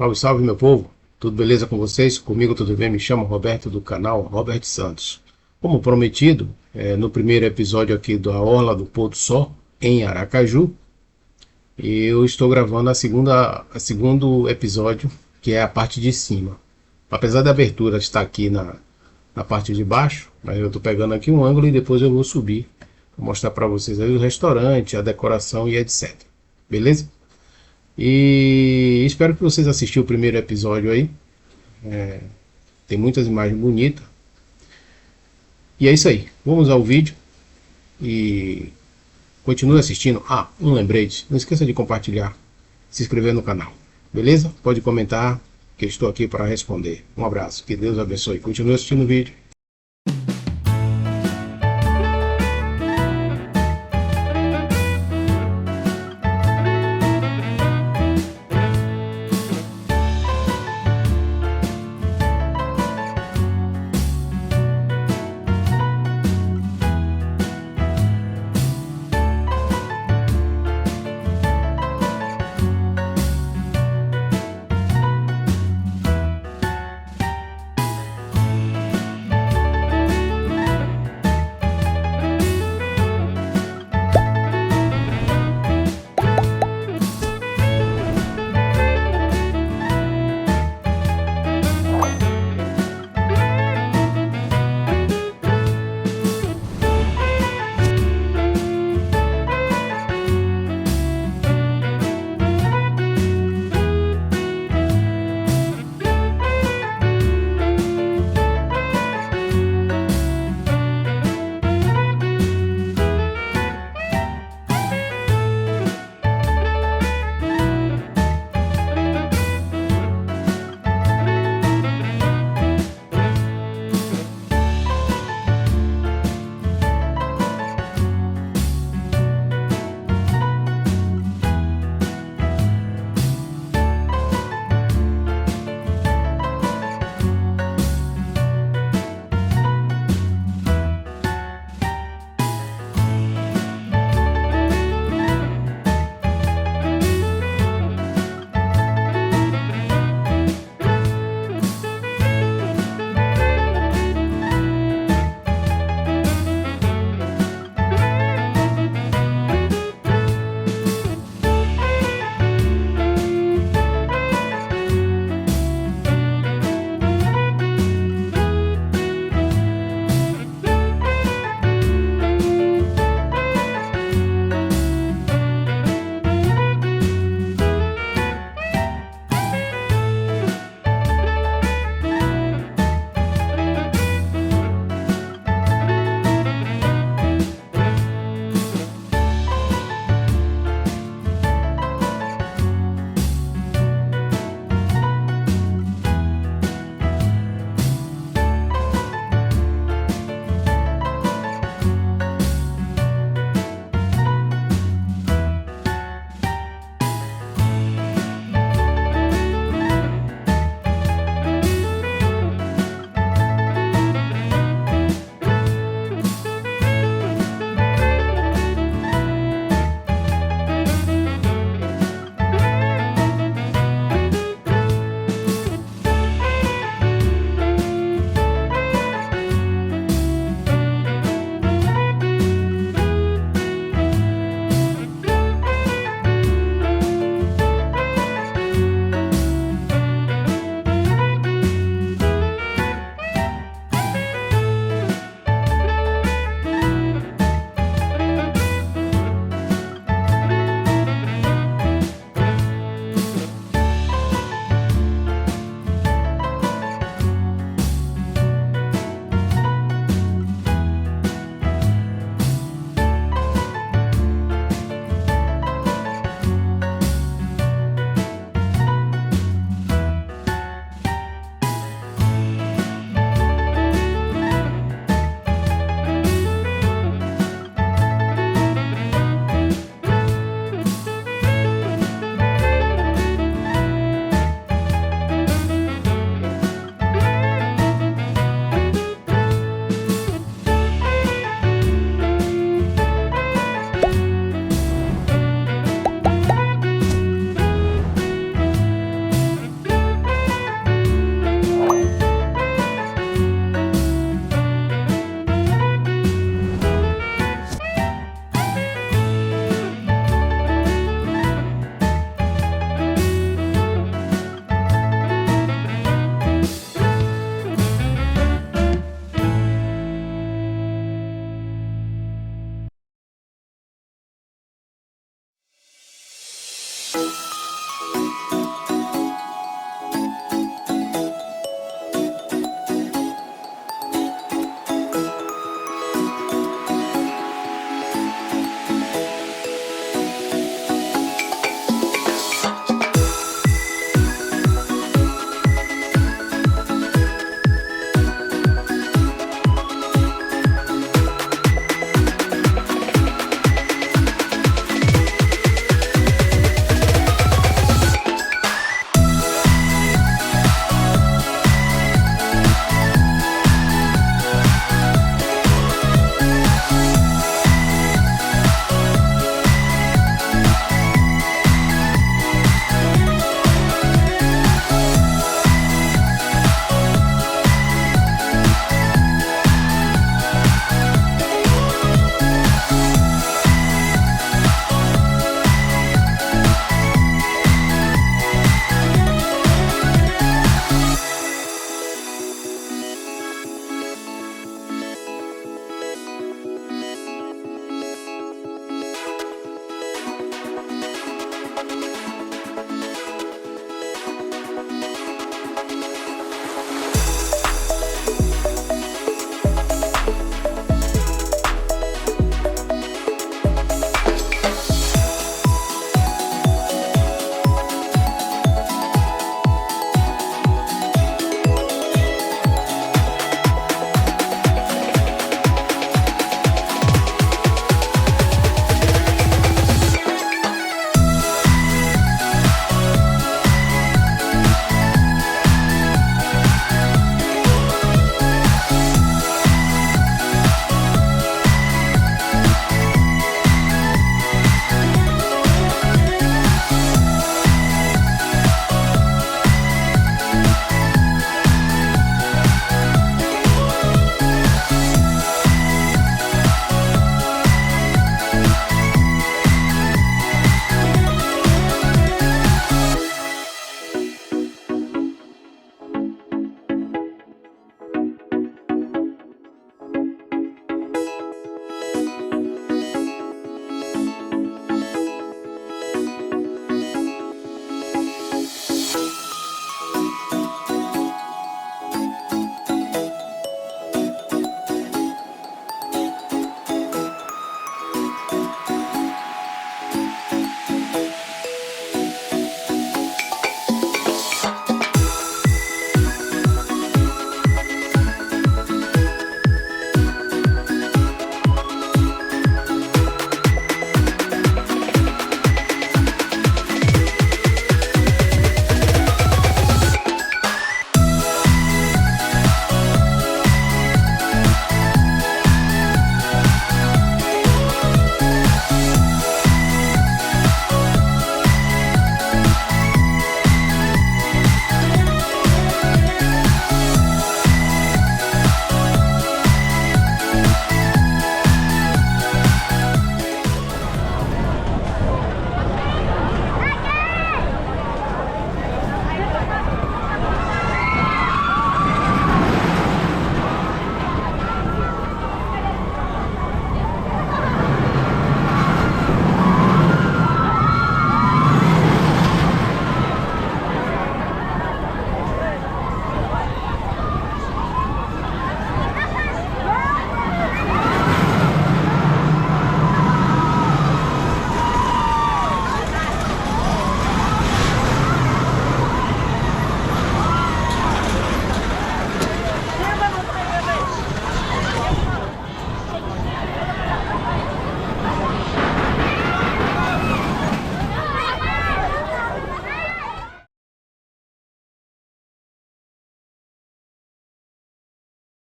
Salve, salve, meu povo! Tudo beleza com vocês? Comigo tudo bem? Me chamo Roberto do canal Roberto Santos. Como prometido, no primeiro episódio aqui da Orla Pôr em Aracaju, eu estou gravando a segundo episódio, que é a parte de cima. Apesar da abertura estar aqui na parte de baixo, mas eu estou pegando aqui um ângulo e depois eu vou subir para mostrar para vocês aí o restaurante, a decoração e etc. Beleza? E espero que vocês assistiram o primeiro episódio aí. Tem muitas imagens bonitas. E é isso aí. Vamos ao vídeo. E continue assistindo. Um lembrete. Não esqueça de compartilhar. Se inscrever no canal. Beleza? Pode comentar que eu estou aqui para responder. Um abraço. Que Deus abençoe. Continue assistindo o vídeo.